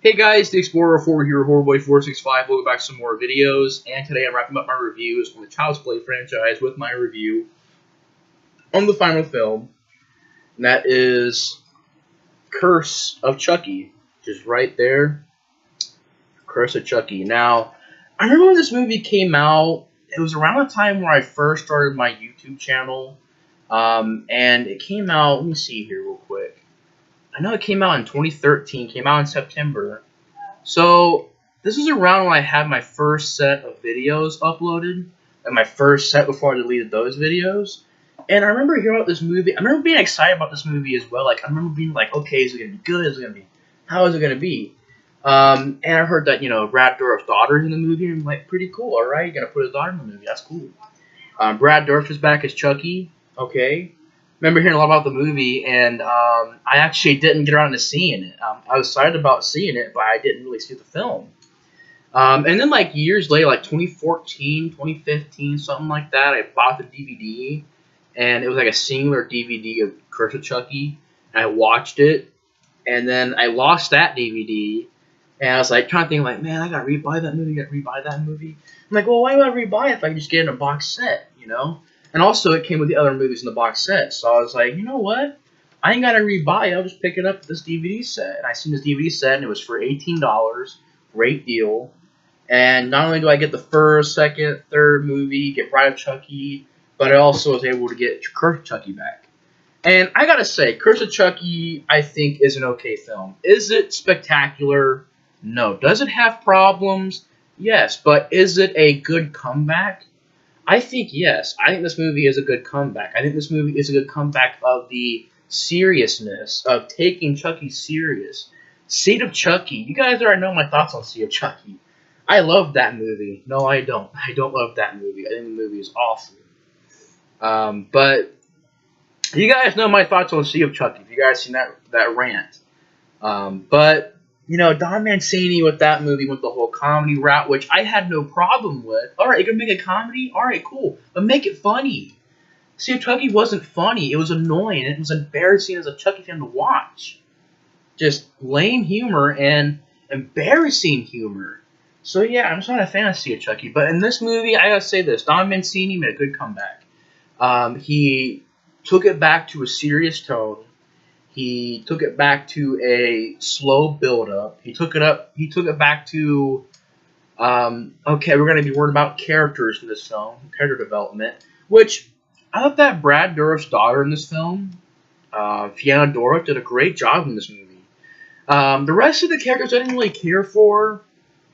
Hey guys, the Explorer 4 here, Horrorboy465. Welcome back to some more videos, and today I'm wrapping up my reviews on the Child's Play franchise with my review on the final film, and that is Curse of Chucky, which is right there, Curse of Chucky. Now, I remember when this movie came out, it was around the time where I first started my YouTube channel, and it came out, let me see here real quick. I know it came out in 2013, came out in September. So, this is around when I had my first set of videos uploaded, and my first set before I deleted those videos. And I remember hearing about this movie, I remember being excited about this movie as well. Like, I remember being like, okay, is it going to be good? Is it going to be, how is it going to be? And I heard that, Brad Dourif's daughter's in the movie, and I'm like, pretty cool, alright, you're going to put his daughter in the movie, that's cool. Brad Dourif is back as Chucky, okay. Remember hearing a lot about the movie, and I actually didn't get around to seeing it. I was excited about seeing it, but I didn't really see the film. And then, like, years later, like 2014, 2015, something like that, I bought the DVD, and it was like a singular DVD of Curse of Chucky, and I watched it, and then I lost that DVD, and I was like trying to think, like, man, I gotta rebuy that movie, I'm like, well, why would I rebuy it if I can just get it in a box set, And also, it came with the other movies in the box set. So I was like, you know what? I ain't got to rebuy it. I'll just pick it up with this DVD set. And I seen this DVD set, and it was for $18. Great deal. And not only do I get the first, second, third movie, get Bride of Chucky, but I also was able to get Curse of Chucky back. And I got to say, Curse of Chucky, I think, is an okay film. Is it spectacular? No. Does it have problems? Yes. But is it a good comeback? I think yes. I think this movie is a good comeback. I think this movie is a good comeback of the seriousness of taking Chucky serious. Seed of Chucky. You guys already know my thoughts on Seed of Chucky. I love that movie. No, I don't. I don't love that movie. I think the movie is awful. But you guys know my thoughts on Seed of Chucky. If you guys seen that rant. But Don Mancini with that movie went the whole comedy route, which I had no problem with. Alright, you're going to make a comedy? Alright, cool. But make it funny. See, Chucky wasn't funny. It was annoying. It was embarrassing as a Chucky fan to watch. Just lame humor and embarrassing humor. So yeah, I'm just not a fan of See a Chucky. But in this movie, I gotta say this. Don Mancini made a good comeback. He took it back to a serious tone. He took it back to a slow build-up. He took it back to, okay, we're going to be worried about characters in this film, character development, which I thought that Brad Dourif's daughter in this film, Fiona Dourif, did a great job in this movie. The rest of the characters I didn't really care for.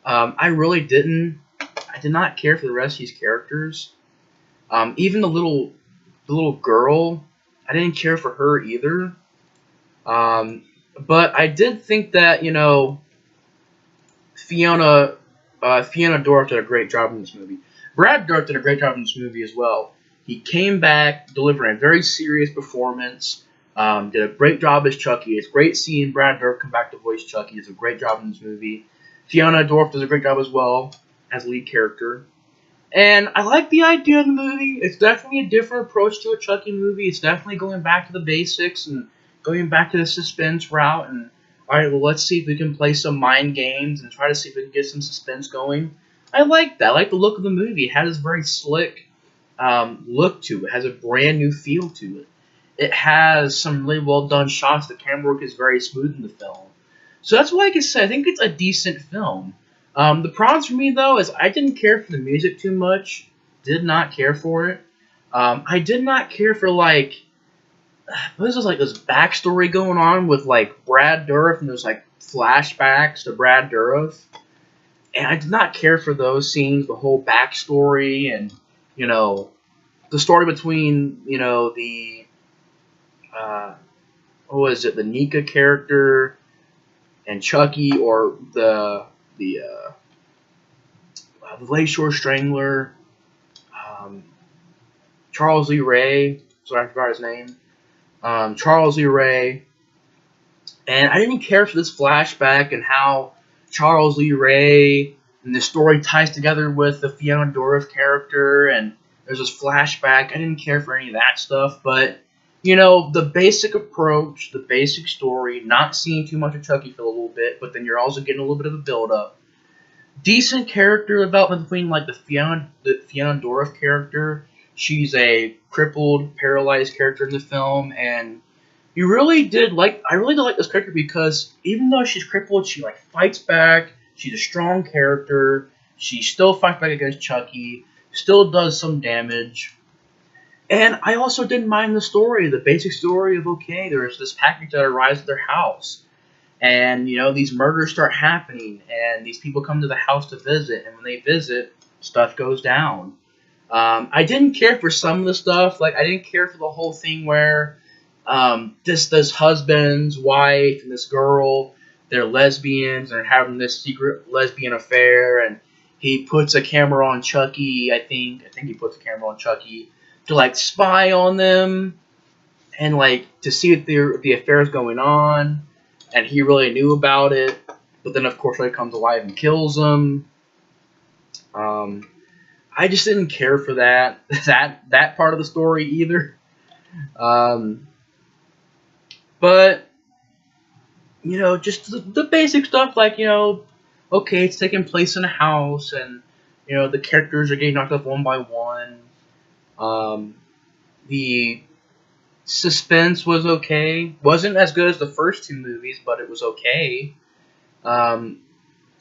I really didn't. I did not care for the rest of these characters. Even the little girl, I didn't care for her either. But I did think that, Fiona Dourif did a great job in this movie. Brad Dourif did a great job in this movie as well. He came back delivering a very serious performance, did a great job as Chucky. It's great seeing Brad Dourif come back to voice Chucky. He does a great job in this movie. Fiona Dourif does a great job as well as lead character. And I like the idea of the movie. It's definitely a different approach to a Chucky movie. It's definitely going back to the basics and going back to the suspense route, and alright, well, let's see if we can play some mind games and try to see if we can get some suspense going. I like that. I like the look of the movie. It has this very slick look to it. It has a brand new feel to it. It has some really well done shots. The camera work is very smooth in the film. So that's what I can say. I think it's a decent film. The problems for me, though, is I didn't care for the music too much. Did not care for it. I did not care for, like, this is like this backstory going on with like Brad Dourif, and there's like flashbacks to Brad Dourif, and I did not care for those scenes, the whole backstory, and the story between the what was it, the Nika character and Chucky, or the Lakeshore Strangler, Charles Lee Ray. Sorry, I forgot his name. Charles Lee Ray, and I didn't care for this flashback and how Charles Lee Ray and the story ties together with the Fiona Dourif character, and there's this flashback. I didn't care for any of that stuff, but You know, the basic approach, the basic story, not seeing too much of Chucky for a little bit, but then you're also getting a little bit of a build-up. Decent character development between, like, the Fiona Dorff character. She's a crippled, paralyzed character in the film, and I really did like this character because even though she's crippled, she, like, fights back. She's a strong character. She still fights back against Chucky, still does some damage. And I also didn't mind the story, the basic story of, okay, there's this package that arrives at their house. And, you know, these murders start happening, and these people come to the house to visit, and when they visit, stuff goes down. I didn't care for some of the stuff. Like, I didn't care for the whole thing where this husband's wife and this girl, they're lesbians, and they're having this secret lesbian affair, and he puts a camera on Chucky, I think he puts a camera on Chucky, to, like, spy on them, and, like, to see if the affair is going on, and he really knew about it, but then, of course, he comes alive and kills him. I just didn't care for that part of the story either. But, you know, just the basic stuff, like, you know, okay, it's taking place in a house, and, you know, the characters are getting knocked off one by one. The suspense was okay. Wasn't as good as the first two movies, but it was okay.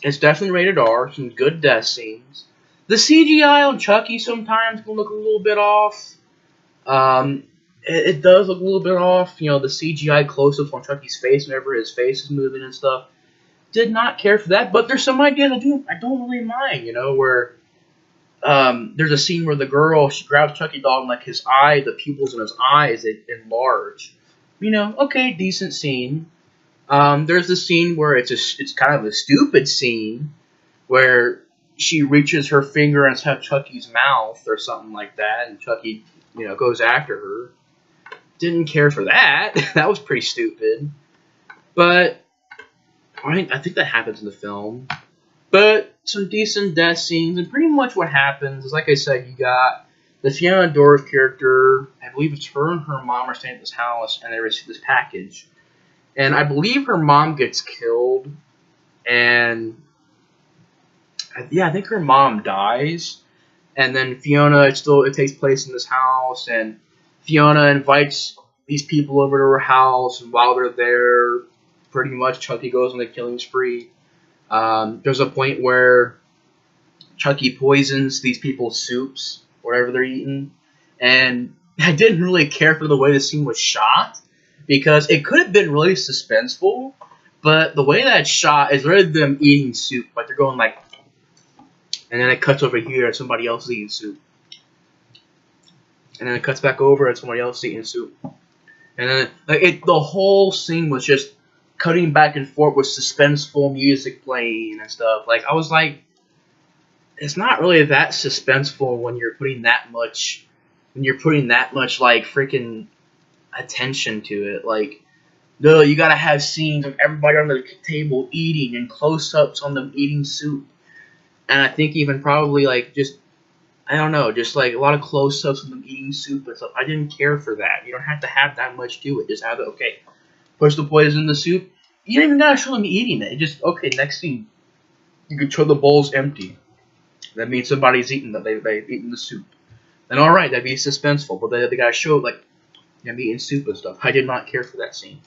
It's definitely rated R. Some good death scenes. The CGI on Chucky sometimes can look a little bit off. It does look a little bit off. You know, the CGI close-ups on Chucky's face whenever his face is moving and stuff. Did not care for that, but there's some ideas I don't really mind, you know, where there's a scene where the girl, she grabs Chucky doll and, like, his eye, the pupils in his eyes, they enlarge. You know, okay, decent scene. There's the scene where it's kind of a stupid scene where she reaches her finger inside Chucky's mouth or something like that, and Chucky, you know, goes after her. Didn't care for that. That was pretty stupid. But I think that happens in the film. But some decent death scenes, and pretty much what happens is, like I said, you got the Fiona Dorff character. I believe it's her and her mom are staying at this house, and they receive this package. And I believe her mom gets killed, and yeah, I think her mom dies. And then Fiona, it takes place in this house, and Fiona invites these people over to her house, and while they're there, pretty much Chucky goes on a killing spree. There's a point where Chucky poisons these people's soups, whatever they're eating, and I didn't really care for the way the scene was shot, because it could have been really suspenseful, but the way that it's shot is rather than them eating soup, like they're going like, and then it cuts over here and somebody else is eating soup. And then it cuts back over and somebody else is eating soup. And then the whole scene was just cutting back and forth with suspenseful music playing and stuff. Like, I was like, it's not really that suspenseful when you're putting that much, like, freaking attention to it. Like, no, you gotta have scenes of everybody on the table eating and close-ups on them eating soup. And I think even probably, like, just, I don't know, just, like, a lot of close-ups of them eating soup and stuff. I didn't care for that. You don't have to have that much to it. Just have it, okay, push the poison in the soup. You don't even gotta show them eating it. Just, okay, next scene, you can show the bowl's empty. That means somebody's eating that they've eaten the soup. Then, alright, that'd be suspenseful. But they gotta show, like, them eating soup and stuff. I did not care for that scene.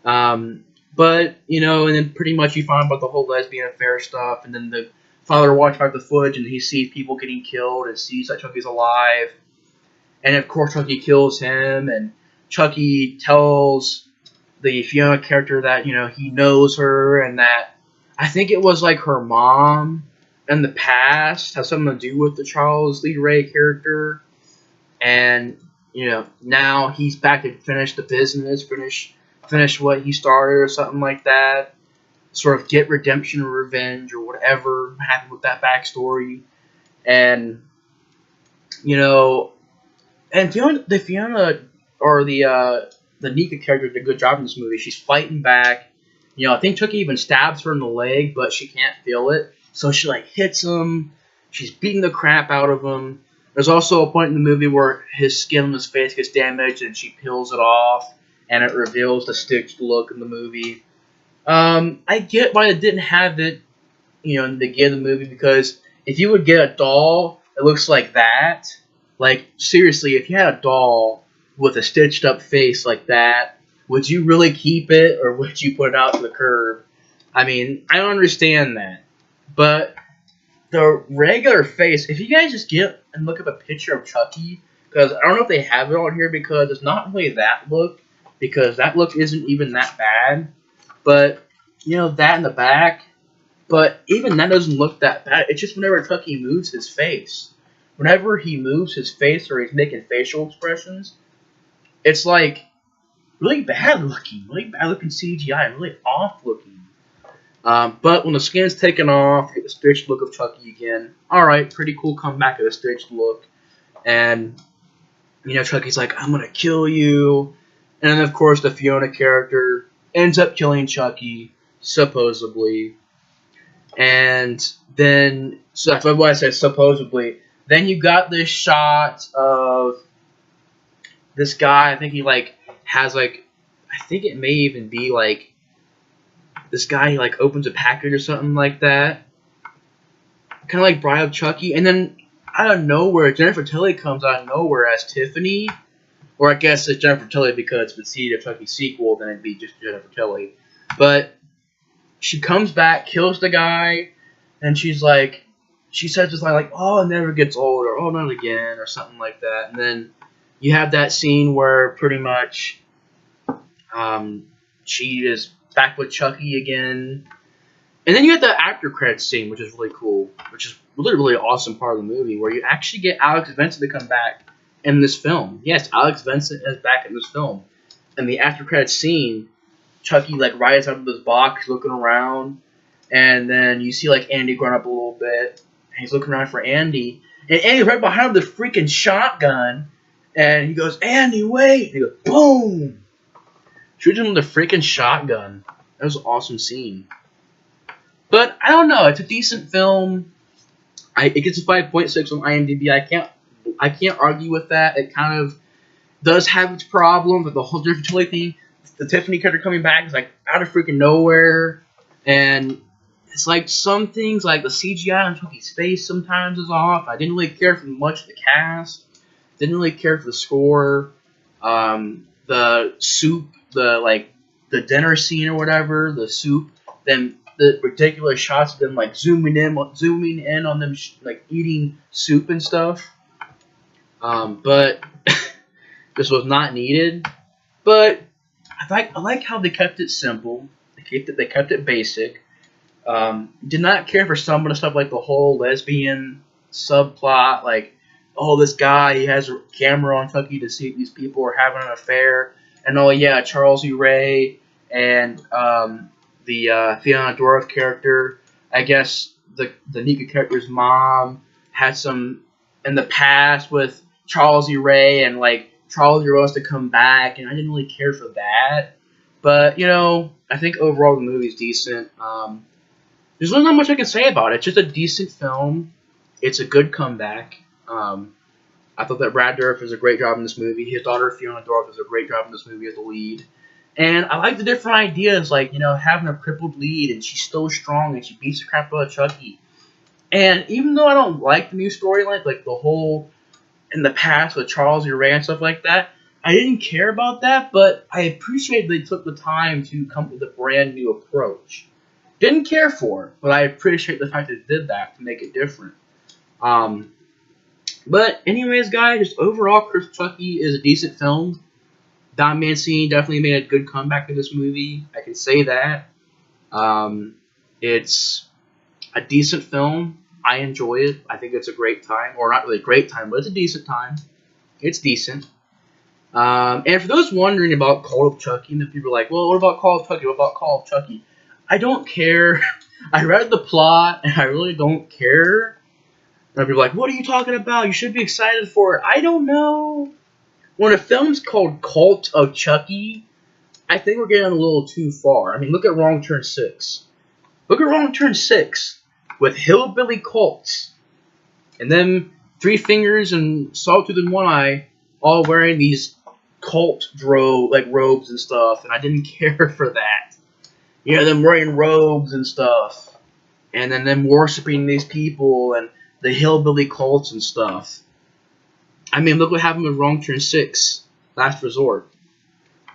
But, you know, and then pretty much you find about the whole lesbian affair stuff, and then the father watches back the footage, and he sees people getting killed, and sees that Chucky's alive. And, of course, Chucky kills him, and Chucky tells the Fiona character that, you know, he knows her, and that I think it was, like, her mom in the past has something to do with the Charles Lee Ray character. And, you know, now he's back to finish the business, finish what he started or something like that. Sort of get redemption or revenge or whatever happened with that backstory. And, you know, and Fiona or the Nika character did a good job in this movie. She's fighting back. You know, I think Chucky even stabs her in the leg, but she can't feel it. So she, like, hits him. She's beating the crap out of him. There's also a point in the movie where his skin on his face gets damaged and she peels it off, and it reveals the stitched look in the movie. I get why it didn't have it, in the beginning of the movie, because if you would get a doll that looks like that, like, seriously, if you had a doll with a stitched up face like that, would you really keep it, or would you put it out to the curb? I mean, I don't understand that. But the regular face, if you guys just get and look up a picture of Chucky, because I don't know if they have it on here, because it's not really that look, because that look isn't even that bad. But, that in the back, but even that doesn't look that bad. It's just whenever Chucky moves his face. Whenever he moves his face or he's making facial expressions, it's like really bad looking CGI, really off looking. But when the skin's taken off, you get the stitched look of Chucky again. Alright, pretty cool comeback of the stitched look. And, Chucky's like, I'm gonna kill you. And then, of course, the Fiona character ends up killing Chucky, supposedly. And then, so that's why I said supposedly. Then you got this shot of this guy. I think he has I think it may even be this guy. He opens a package or something like that, kind of like Bride of Chucky. And then out of nowhere, Jennifer Tilly comes out of nowhere as Tiffany, or I guess it's Jennifer Tilly because if it's the Chucky sequel, then it'd be just Jennifer Tilly. But she comes back, kills the guy, and she says this line "Oh, it never gets old," or "Oh, not again," or something like that. And then you have that scene where pretty much she is back with Chucky again. And then you have the after credits scene, which is really cool, which is really, really awesome part of the movie, where you actually get Alex Vincent to come back in this film. Yes, Alex Vincent is back in this film. And the after credits scene, Chucky rides out of this box looking around, and then you see Andy growing up a little bit, and he's looking around for Andy, and Andy's right behind him with the freaking shotgun, and he goes, "Andy, wait!" And he goes, boom! Shoots him with the freaking shotgun. That was an awesome scene. But I don't know, it's a decent film. It gets a 5.6 on IMDb. I can't argue with that. It kind of does have its problems with the whole Jennifer Tilly thing. The Tiffany character coming back is out of freaking nowhere, and it's some things the CGI on Chucky's face sometimes is off. I didn't really care for much of the cast. Didn't really care for the score. The soup, the dinner scene or whatever, the soup. Then the ridiculous shots of them zooming in on them eating soup and stuff. But this was not needed. But I like how they kept it simple. They kept it basic. Did not care for some of the stuff the whole lesbian subplot. Oh, this guy, he has a camera on Chucky to see if these people are having an affair. And oh yeah, Charles E. Ray and the Fiona Dorff character. I guess the Nika character's mom had some in the past with Charles E. Ray, and Charles E. Ray wants to come back, and I didn't really care for that. But, I think overall the movie's decent. There's really not much I can say about it. It's just a decent film. It's a good comeback. I thought that Brad Dourif does a great job in this movie. His daughter, Fiona Dorff, does a great job in this movie as the lead. And I like the different ideas, having a crippled lead, and she's still strong, and she beats the crap out of Chucky. And even though I don't like the new storyline, the whole in the past with Charles E. Ray and stuff like that, I didn't care about that, but I appreciate they took the time to come up with a brand new approach. Didn't care for it, but I appreciate the fact that they did that to make it different. But anyways, guys, just overall, Chucky is a decent film. Don Mancini definitely made a good comeback in this movie. I can say that. It's a decent film. I enjoy it. I think it's a great time. Or not really a great time, but it's a decent time. It's decent. And for those wondering about Call of Chucky, and the people are like, well, what about Call of Chucky? What about Call of Chucky? I don't care. I read the plot, and I really don't care. And people are like, what are you talking about? You should be excited for it. I don't know. When a film's called Cult of Chucky, I think we're getting a little too far. I mean, look at Wrong Turn 6. Look at Wrong Turn 6 with hillbilly cults. And then Three Fingers and Sawtooth in One Eye all wearing these cult robes and stuff, and I didn't care for that. You know, them wearing robes and stuff, and then them worshiping these people and the hillbilly cults and stuff. I mean, look what happened with Wrong Turn 6, Last Resort.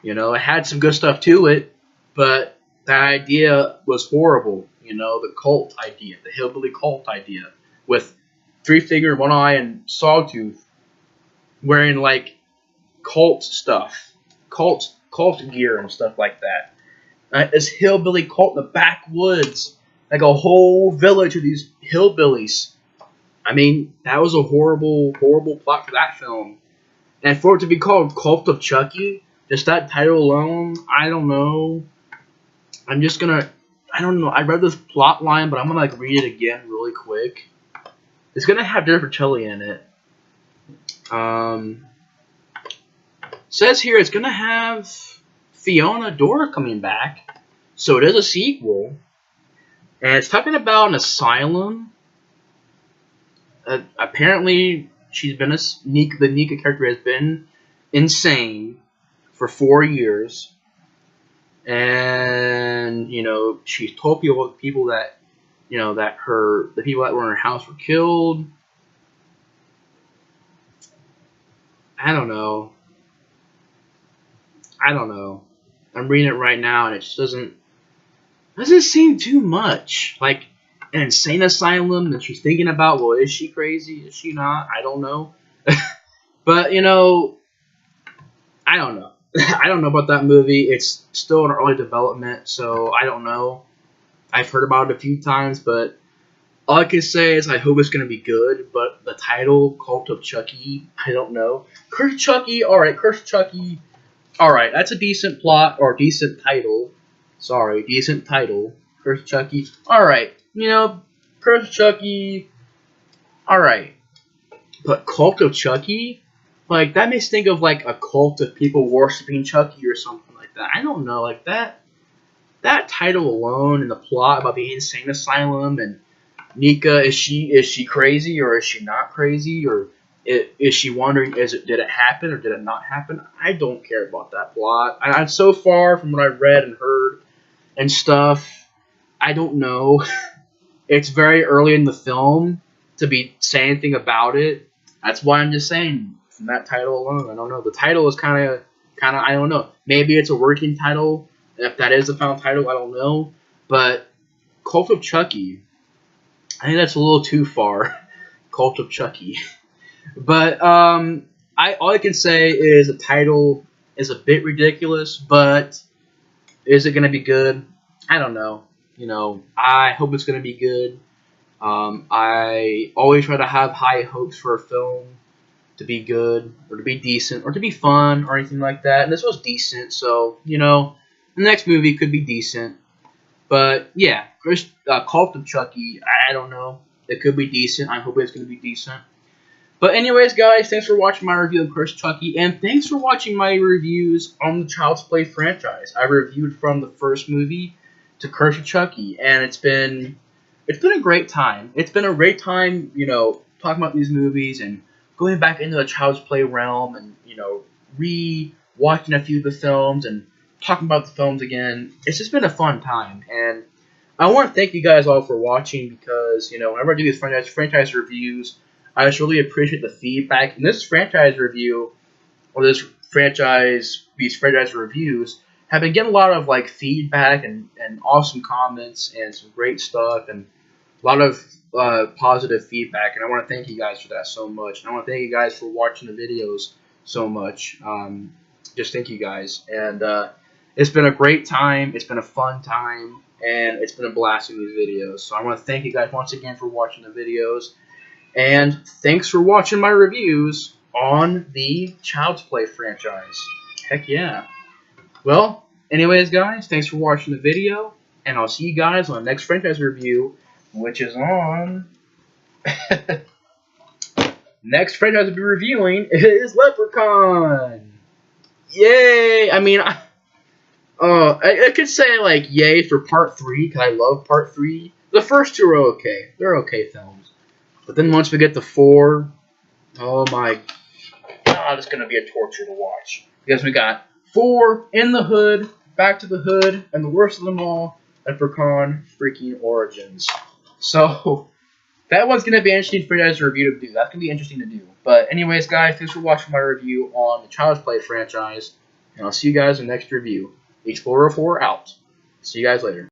You know, it had some good stuff to it, but that idea was horrible. You know, the cult idea, the hillbilly cult idea, with Three Finger, One Eye, and Sawtooth wearing like cult stuff, cult gear and stuff like that. This hillbilly cult in the backwoods, like a whole village of these hillbillies. I mean, that was a horrible plot for that film. And for it to be called Cult of Chucky, just that title alone, I don't know. I don't know. I read this plot line, but I'm gonna like read it again really quick. It's gonna have Jennifer Tilly in it. Says here it's gonna have Fiona Dora coming back, so it is a sequel, and it's talking about an asylum. Apparently, the Nika character has been insane for 4 years, and you know she's told people that the people that were in her house were killed. I don't know. I'm reading it right now, and it just doesn't seem too much like an insane asylum that she's thinking about. Well, is she crazy? Is she not? I don't know. But you know, I don't know. I don't know about that movie. It's still in early development, so I don't know. I've heard about it a few times, but all I can say is I hope it's going to be good. But the title, Cult of Chucky, I don't know. Curse Chucky, alright, Curse Chucky. Alright, that's a decent plot, or decent title. Sorry, decent title. Curse Chucky. Alright, you know, Curse Chucky. Alright. But Cult of Chucky? Like, that makes me think of, like, a cult of people worshipping Chucky or something like that. I don't know, like, that title alone and the plot about the insane asylum and Nika, is she crazy or is she not crazy, or is she wondering did it happen or did it not happen? I don't care about that plot. I'm so far from what I've read and heard and stuff. I don't know. It's very early in the film to be saying anything about it. That's why I'm just saying from that title alone. I don't know. The title is kind of I don't know. Maybe it's a working title. If that is the final title, I don't know. But Cult of Chucky, I think that's a little too far. Cult of Chucky. But all I can say is the title is a bit ridiculous, but is it going to be good? I don't know. You know, I hope it's going to be good. I always try to have high hopes for a film to be good, or to be decent, or to be fun, or anything like that. And this was decent, so, you know, the next movie could be decent. But, yeah, Cult of Chucky, I don't know. It could be decent. I hope it's going to be decent. But anyways, guys, thanks for watching my review of Curse Chucky, and thanks for watching my reviews on the Child's Play franchise. I reviewed from the first movie to Curse of Chucky, and it's been a great time. It's been a great time, you know, talking about these movies and going back into the Child's Play realm and, you know, re-watching a few of the films and talking about the films again. It's just been a fun time, and I want to thank you guys all for watching because, you know, whenever I do these franchise reviews, I just really appreciate the feedback. And this franchise review, or these franchise reviews, have been getting a lot of like feedback and awesome comments and some great stuff and a lot of positive feedback. And I want to thank you guys for that so much. And I want to thank you guys for watching the videos so much. Just thank you guys. And it's been a great time. It's been a fun time. And it's been a blast in these videos. So I want to thank you guys once again for watching the videos. And thanks for watching my reviews on the Child's Play franchise. Heck yeah. Well, anyways, guys, thanks for watching the video. And I'll see you guys on the next franchise review, which is on... Next franchise I'll be reviewing is Leprechaun. Yay! I mean, I could say, like, yay for Part 3, because I love Part 3. The first two are okay. They're okay films. But then once we get to 4, Oh my God, it's gonna be a torture to watch. Because we got 4 in the Hood, Back to the Hood, and the worst of them all, Leprechaun freaking Origins. So that one's gonna be interesting for you guys to review to do. That's gonna be interesting to do. But anyways, guys, thanks for watching my review on the Child's Play franchise, and I'll see you guys in the next review. Explorer 4 out. See you guys later.